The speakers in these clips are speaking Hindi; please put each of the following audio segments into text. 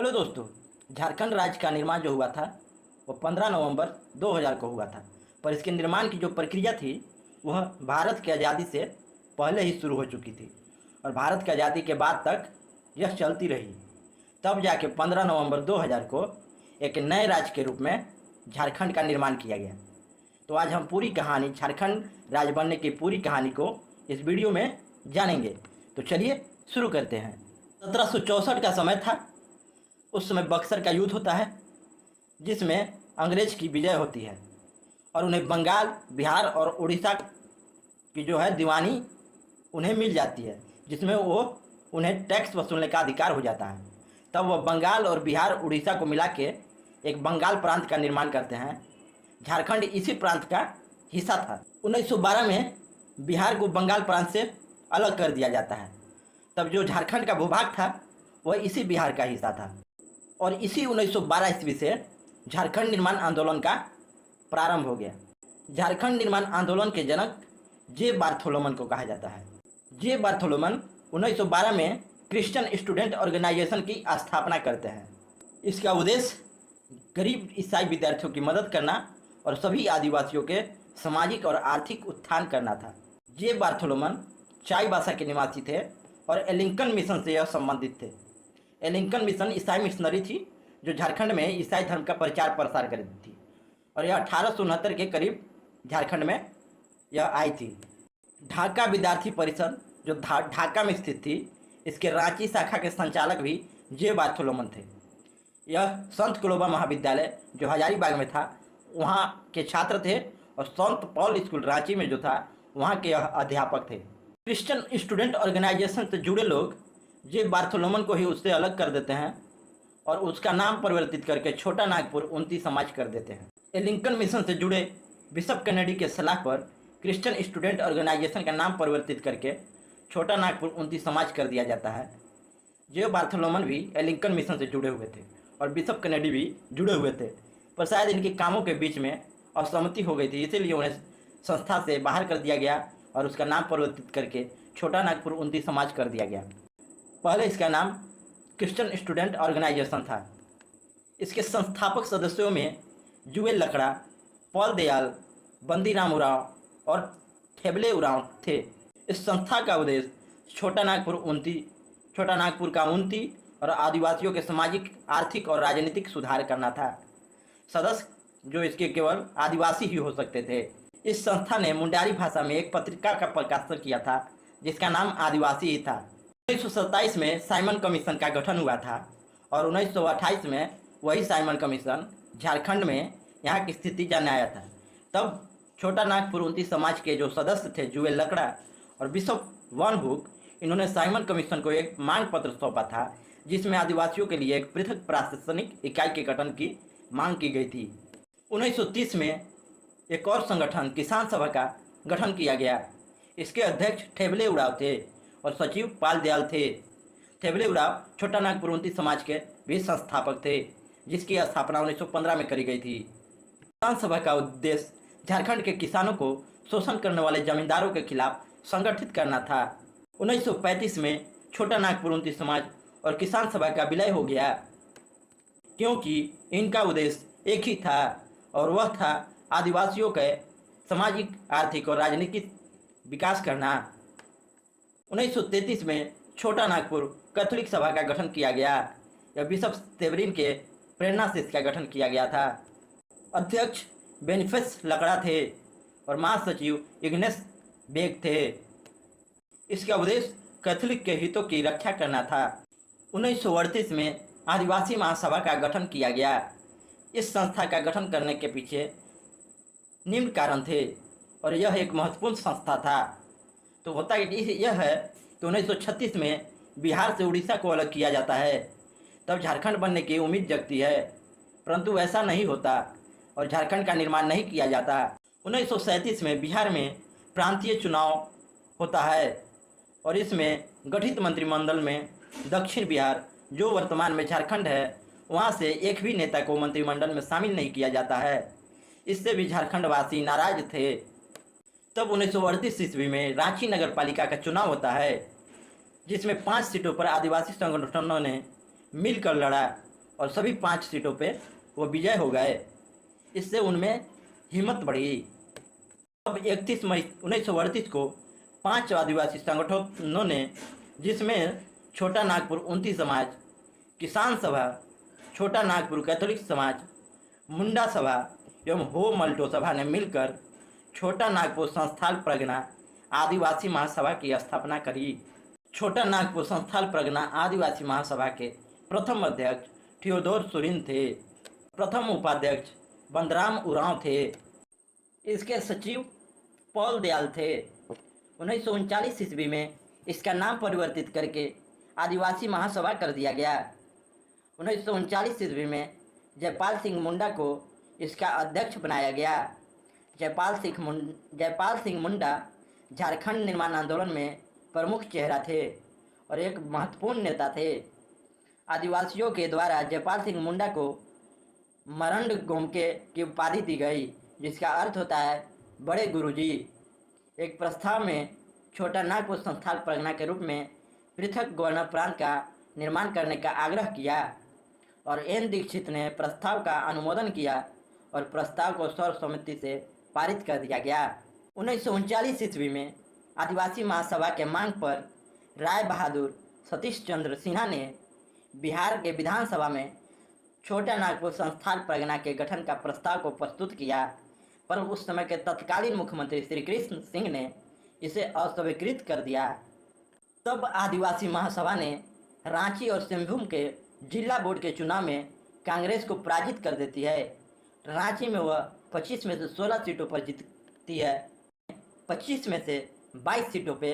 हेलो दोस्तों। झारखंड राज्य का निर्माण जो हुआ था वो 15 नवंबर 2000 को हुआ था। पर इसके निर्माण की जो प्रक्रिया थी वह भारत की आज़ादी से पहले ही शुरू हो चुकी थी और भारत की आज़ादी के बाद तक यह चलती रही। तब जाके 15 नवंबर 2000 को एक नए राज्य के रूप में झारखंड का निर्माण किया गया। तो आज हम पूरी कहानी, झारखंड राज्य बनने की पूरी कहानी को इस वीडियो में जानेंगे। तो चलिए शुरू करते हैं। 1764 का समय था। उस समय बक्सर का युद्ध होता है जिसमें अंग्रेज की विजय होती है और उन्हें बंगाल, बिहार और उड़ीसा की जो है दीवानी उन्हें मिल जाती है, जिसमें वो उन्हें टैक्स वसूलने का अधिकार हो जाता है। तब वह बंगाल और बिहार, उड़ीसा को मिला के एक बंगाल प्रांत का निर्माण करते हैं। झारखंड इसी प्रांत का हिस्सा था। 1912 में बिहार को बंगाल प्रांत से अलग कर दिया जाता है। तब जो झारखंड का भूभाग था वह इसी बिहार का हिस्सा था और इसी 1912 ईस्वी से झारखंड निर्माण आंदोलन का प्रारंभ हो गया। झारखंड निर्माण आंदोलन के जनक जे बार्थोलोमन को कहा जाता है। जे बार्थोलोमन 1912 में क्रिश्चियन स्टूडेंट ऑर्गेनाइजेशन की स्थापना करते हैं। इसका उद्देश्य गरीब ईसाई विद्यार्थियों की मदद करना और सभी आदिवासियों के सामाजिक और आर्थिक उत्थान करना था। जे बार्थोलोमन चाईबासा के निवासी थे और एलिंकन मिशन से यह संबंधित थे। एलिंकन मिशन ईसाई मिशनरी थी जो झारखंड में ईसाई धर्म का प्रचार प्रसार करती थी और यह 1869 के करीब झारखंड में यह आई थी। ढाका विद्यार्थी परिषद जो ढाका में स्थित थी, इसके रांची शाखा के संचालक भी जे बार्थोलोमन थे। यह संत कोलोबा महाविद्यालय जो हजारीबाग में था वहाँ के छात्र थे और संत पॉल स्कूल रांची में जो था वहाँ के यह अध्यापक थे। क्रिश्चियन स्टूडेंट ऑर्गेनाइजेशन से जुड़े लोग जे बार्थोलोमन को ही उससे अलग कर देते हैं और उसका नाम परिवर्तित करके छोटा नागपुर उन्नति समाज कर देते हैं। एलिंकन मिशन से जुड़े बिशप कैनेडी के सलाह पर क्रिश्चियन स्टूडेंट ऑर्गेनाइजेशन का नाम परिवर्तित करके छोटा नागपुर उन्नति समाज कर दिया जाता है। जे बार्थोलोमन भी एलिंकन मिशन से जुड़े हुए थे और बिशप कैनेडी भी जुड़े हुए थे, पर शायद इनके कामों के बीच में असहमति हो गई थी, इसीलिए उन्हें संस्था से बाहर कर दिया गया और उसका नाम परिवर्तित करके छोटा नागपुर उन्नति समाज कर दिया गया। पहले इसका नाम क्रिश्चियन स्टूडेंट ऑर्गेनाइजेशन था। इसके संस्थापक सदस्यों में जुएल लकड़ा, पॉल दयाल, बंदीराम उरांव और ठेबले उरांव थे। इस संस्था का उद्देश्य छोटा नागपुर का उन्नति और आदिवासियों के सामाजिक, आर्थिक और राजनीतिक सुधार करना था। सदस्य जो इसके केवल आदिवासी ही हो सकते थे। इस संस्था ने मुंडारी भाषा में एक पत्रिका का प्रकाशन किया था जिसका नाम आदिवासी ही था। 1927 में साइमन कमीशन का गठन हुआ था और 1928 में वही साइमन कमीशन झारखंड में यहाँ की स्थिति जानने आया था। तब छोटा नागपुर उन्नति समाज के जो सदस्य थे जुएल लकड़ा और बिशप वन हुक, इन्होंने साइमन कमीशन को एक मांग पत्र सौंपा था जिसमें आदिवासियों के लिए एक पृथक प्रशासनिक इकाई के गठन की मांग की गई थी। 1930 में एक और संगठन किसान सभा का गठन किया गया। इसके अध्यक्ष ठेबले उरांव थे और सचिव पाल दयाल थे। ठेबले उरांव छोटा नागपुर उन्नति समाज के भी संस्थापक थे जिसकी स्थापना 1915 में करी गई थी। किसान सभा का उद्देश्य झारखंड के किसानों को शोषण करने वाले जमींदारों के खिलाफ संगठित करना था। 1935 में छोटा नागपुर उन्नति समाज और किसान सभा का विलय हो गया क्योंकि इनका उद्देश्य एक ही था और वह था आदिवासियों के सामाजिक, आर्थिक और राजनीतिक विकास करना। 1933 में छोटा नागपुर कैथोलिक सभा का गठन किया गया। यह बिशप सेवरिन के प्रेरणा से इसका गठन किया गया था। अध्यक्ष बेनिफेस लकड़ा थे और महासचिव इग्नेस बेग थे। इसका उद्देश्य कैथोलिक के हितों की रक्षा करना था। 1938 में आदिवासी महासभा का गठन किया गया। इस संस्था का गठन करने के पीछे निम्न कारण थे और यह एक महत्वपूर्ण संस्था था। तो होता यह है कि 1936 में बिहार से उड़ीसा को अलग किया जाता है, तब झारखंड बनने की उम्मीद जगती है, परंतु ऐसा नहीं होता और झारखंड का निर्माण नहीं किया जाता। 1937 में बिहार में प्रांतीय चुनाव होता है और इसमें गठित मंत्रिमंडल में दक्षिण बिहार जो वर्तमान में झारखंड है वहाँ से एक भी नेता को मंत्रिमंडल में शामिल नहीं किया जाता है। इससे भी झारखंडवासी नाराज थे। तब 1938 ईस्वी में रांची नगर पालिका का चुनाव होता है जिसमें 5 सीटों पर आदिवासी संगठनों ने मिलकर लड़ा और सभी 5 सीटों पे वो विजय हो गए। इससे उनमें हिम्मत बढ़ी। अब 31 मई 1938 को 5 आदिवासी संगठनों ने, जिसमें छोटा नागपुर उन्नति समाज, किसान सभा, छोटा नागपुर कैथोलिक समाज, मुंडा सभा एवं हो मल्टो सभा ने मिलकर छोटा नागपुर संस्थान प्रज्ञा आदिवासी महासभा की स्थापना करी। छोटा नागपुर संस्थान प्रज्ञा आदिवासी महासभा के प्रथम अध्यक्ष थियोडोर सोरेन थे। प्रथम उपाध्यक्ष बंदराम उरांव थे। इसके सचिव पॉल दयाल थे। 1939 ईस्वी में इसका नाम परिवर्तित करके आदिवासी महासभा कर दिया गया। 1939 ईस्वी में जयपाल सिंह मुंडा को इसका अध्यक्ष बनाया गया। जयपाल सिंह मुंडा झारखंड निर्माण आंदोलन में प्रमुख चेहरा थे और एक महत्वपूर्ण नेता थे। आदिवासियों के द्वारा जयपाल सिंह मुंडा को मरंड गोमके की उपाधि दी गई, जिसका अर्थ होता है बड़े गुरुजी। एक प्रस्ताव में छोटा नागपुर संस्थान प्रज्ञा के रूप में पृथक गवर्नर प्रांत का निर्माण करने का आग्रह किया और एन दीक्षित ने प्रस्ताव का अनुमोदन किया और प्रस्ताव को सर्वसम्मति से पारित कर दिया गया। 1939 ईस्वी में आदिवासी महासभा के मांग पर राय बहादुर सतीश चंद्र सिन्हा ने बिहार के विधानसभा में छोटा नागपुर संस्थान प्रज्ञा के गठन का प्रस्ताव को प्रस्तुत किया, पर उस समय के तत्कालीन मुख्यमंत्री श्री कृष्ण सिंह ने इसे अस्वीकृत कर दिया। तब आदिवासी महासभा ने रांची और सिंहभूम के जिला बोर्ड के चुनाव में कांग्रेस को पराजित कर देती है। रांची में वह 25 में से 16 सीटों पर जीतती है। 25 में से 22 सीटों पे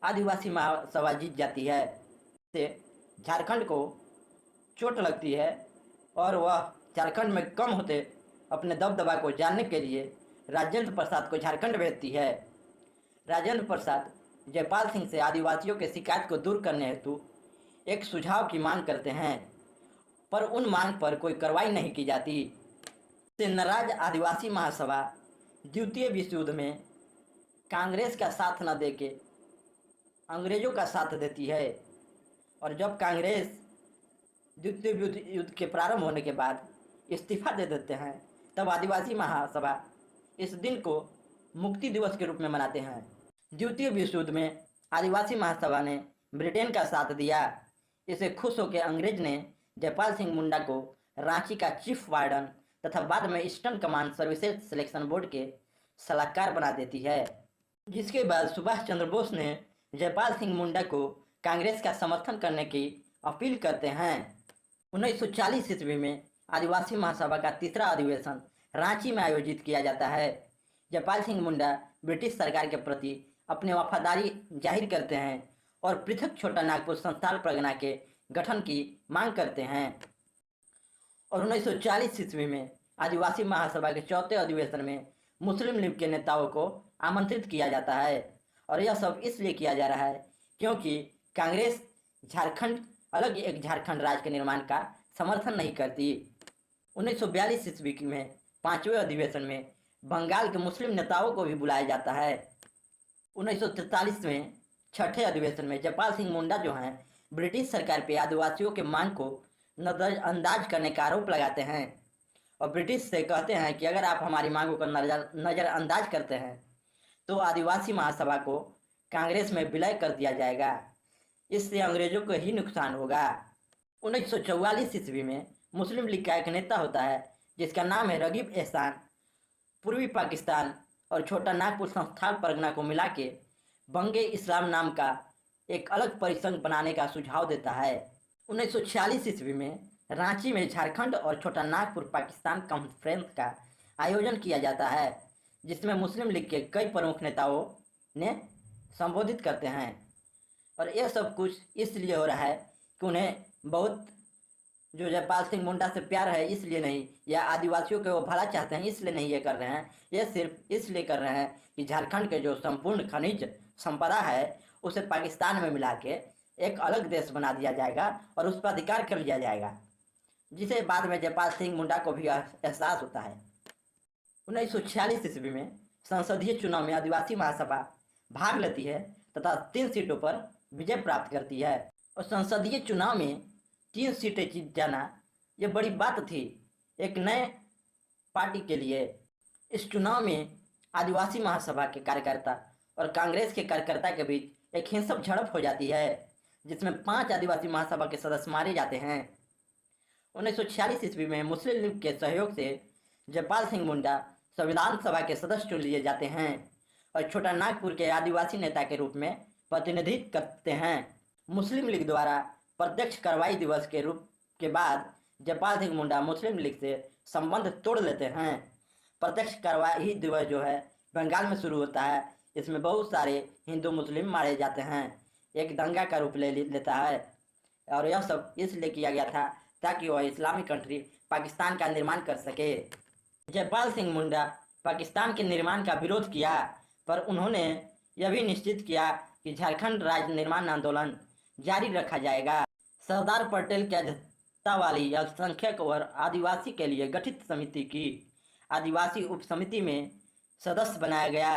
आदिवासी महासभा जीत जाती है। से झारखंड को चोट लगती है और वह झारखंड में कम होते अपने दबदबा को जानने के लिए राजेंद्र प्रसाद को झारखंड भेजती है। राजेंद्र प्रसाद जयपाल सिंह से आदिवासियों के शिकायत को दूर करने हेतु एक सुझाव की मांग करते हैं, पर उन मांग पर कोई कार्रवाई नहीं की जाती। से नाराज आदिवासी महासभा द्वितीय विश्व युद्ध में कांग्रेस का साथ न देके अंग्रेजों का साथ देती है और जब कांग्रेस द्वितीय युद्ध के प्रारंभ होने के बाद इस्तीफा दे देते हैं, तब आदिवासी महासभा इस दिन को मुक्ति दिवस के रूप में मनाते हैं। द्वितीय विश्व युद्ध में आदिवासी महासभा ने ब्रिटेन का साथ दिया। इसे खुश होकर अंग्रेज ने जयपाल सिंह मुंडा को रांची का चीफ वार्डन तथा बाद में eastern command services selection board के सलाहकार बना देती है, जिसके बाद सुभाष चंद्र बोस ने जयपाल सिंह मुंडा को कांग्रेस का समर्थन करने की अपील करते हैं। 1940 ईस्वी में आदिवासी महासभा का तीसरा अधिवेशन रांची में आयोजित किया जाता है। जयपाल सिंह मुंडा ब्रिटिश सरकार के प्रति अपनी वफादारी जाहिर करते हैं और पृथक छोटा नागपुर संस्थान प्रज्ञा के गठन की मांग करते हैं और 1940 ईस्वी में आदिवासी महासभा के चौथे अधिवेशन में मुस्लिम लीग के नेताओं को आमंत्रित किया जाता है और यह सब इसलिए किया जा रहा है क्योंकि कांग्रेस झारखंड अलग एक झारखंड राज्य के निर्माण का समर्थन नहीं करती। 1942 ईस्वी में 5वें अधिवेशन में बंगाल के मुस्लिम नेताओं को भी बुलाया जाता है। 1943 में छठे अधिवेशन में जयपाल सिंह मुंडा जो हैं ब्रिटिश सरकार पे आदिवासियों के मांग को नज़रअंदाज करने का आरोप लगाते हैं और ब्रिटिश से कहते हैं कि अगर आप हमारी मांगों का नज़रअंदाज करते हैं तो आदिवासी महासभा को कांग्रेस में विलय कर दिया जाएगा, इससे अंग्रेजों को ही नुकसान होगा। 1944 ईस्वी में मुस्लिम लीग का एक नेता होता है जिसका नाम है रगीब एहसान। पूर्वी पाकिस्तान और छोटा नागपुर संस्थान प्रज्ञा को मिला के बंगे इस्लाम नाम का एक अलग परिसंघ बनाने का सुझाव देता है। 1946 ईस्वी में रांची में झारखंड और छोटा नागपुर पाकिस्तान कॉन्फ्रेंस का आयोजन किया जाता है, जिसमें मुस्लिम लीग के कई प्रमुख नेताओं ने संबोधित करते हैं और यह सब कुछ इसलिए हो रहा है कि उन्हें बहुत जो जयपाल सिंह मुंडा से प्यार है इसलिए नहीं, या आदिवासियों के वो भला चाहते हैं इसलिए नहीं ये कर रहे हैं। ये सिर्फ इसलिए कर रहे हैं कि झारखंड के जो संपूर्ण खनिज संपदा है उसे पाकिस्तान में मिला के एक अलग देश बना दिया जाएगा और उस पर अधिकार कर लिया जाएगा, जिसे बाद में जयपाल सिंह मुंडा को भी एहसास होता है। 1946 ईस्वी में संसदीय चुनाव में आदिवासी महासभा भाग लेती है तथा 3 सीटों पर विजय प्राप्त करती है और संसदीय चुनाव में 3 सीटें जीत जाना ये बड़ी बात थी एक नए पार्टी के लिए। इस चुनाव में आदिवासी महासभा के कार्यकर्ता और कांग्रेस के कार्यकर्ता के बीच एक हिंसक झड़प हो जाती है, जिसमें 5 आदिवासी महासभा के सदस्य मारे जाते हैं। 1946 ईस्वी में मुस्लिम लीग के सहयोग से जयपाल सिंह मुंडा संविधान सभा के सदस्य चुन लिए जाते हैं और छोटा नागपुर के आदिवासी नेता के रूप में प्रतिनिधित्व करते हैं। मुस्लिम लीग द्वारा प्रत्यक्ष कार्रवाई दिवस के रूप के बाद जयपाल सिंह मुंडा मुस्लिम लीग से संबंध तोड़ लेते हैं। प्रत्यक्ष कार्रवाई दिवस जो है बंगाल में शुरू होता है। इसमें बहुत सारे हिंदू मुस्लिम मारे जाते हैं, एक दंगा का रूप लेता है और यह सब इसलिए किया गया था ताकि वह इस्लामिक कंट्री पाकिस्तान का निर्माण कर सके। जयपाल सिंह मुंडा पाकिस्तान के निर्माण का विरोध किया, पर उन्होंने यह भी निश्चित किया कि झारखंड राज्य निर्माण आंदोलन जारी रखा जाएगा। सरदार पटेल की अध्यक्षता वाली अल्पसंख्यक और आदिवासी के लिए गठित समिति की आदिवासी उप समिति में सदस्य बनाया गया।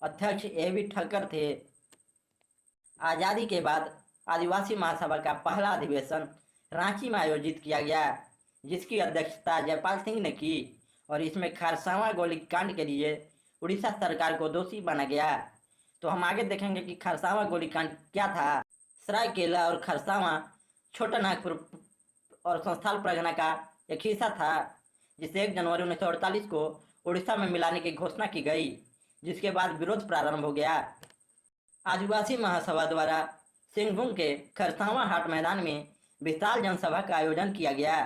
अध्यक्ष A.V. ठक्कर थे। आज़ादी के बाद आदिवासी महासभा का पहला अधिवेशन रांची में आयोजित किया गया, जिसकी अध्यक्षता जयपाल सिंह ने की और इसमें खरसावां गोलीकांड के लिए उड़ीसा सरकार को दोषी माना गया। तो हम आगे देखेंगे कि खरसावां गोलीकांड क्या था। सरायकेला और खरसावां छोटा नागपुर और संस्थान परगना का एक हिस्सा था, जिसे 1 जनवरी 1948 को उड़ीसा में मिलाने की घोषणा की गई, जिसके बाद विरोध प्रारंभ हो गया। आदिवासी महासभा द्वारा सिंहभूम के खरसावां हाट मैदान में विशाल जनसभा का आयोजन किया गया।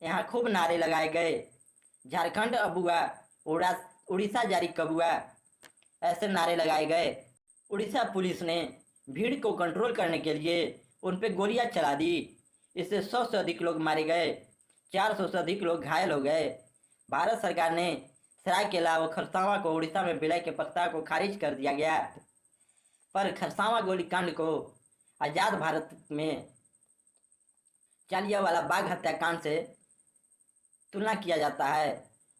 यहाँ खूब नारे लगाए गए, झारखंड अबुआ, उड़ीसा जारी कबुआ, ऐसे नारे लगाए गए। उड़ीसा पुलिस ने भीड़ को कंट्रोल करने के लिए उन पर गोलियां चला दी। इससे 100 से अधिक लोग मारे गए, 400 से अधिक लोग घायल हो गए। भारत सरकार ने सरायकेला और खरसावां को उड़ीसा में विलय के प्रस्ताव को खारिज कर दिया गया, पर खरसावां गोलीकांड को आज़ाद भारत में जालियांवाला बाग हत्याकांड से तुलना किया जाता है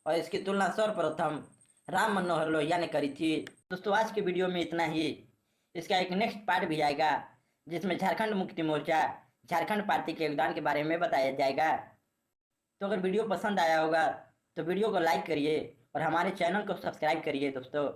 और इसकी तुलना सर्वप्रथम राम मनोहर लोहिया ने करी थी। दोस्तों, आज के वीडियो में इतना ही। इसका एक नेक्स्ट पार्ट भी आएगा, जिसमें झारखंड मुक्ति मोर्चा झारखंड पार्टी के योगदान के बारे में बताया जाएगा। तो अगर वीडियो पसंद आया होगा तो वीडियो को लाइक करिए और हमारे चैनल को सब्सक्राइब करिए दोस्तों।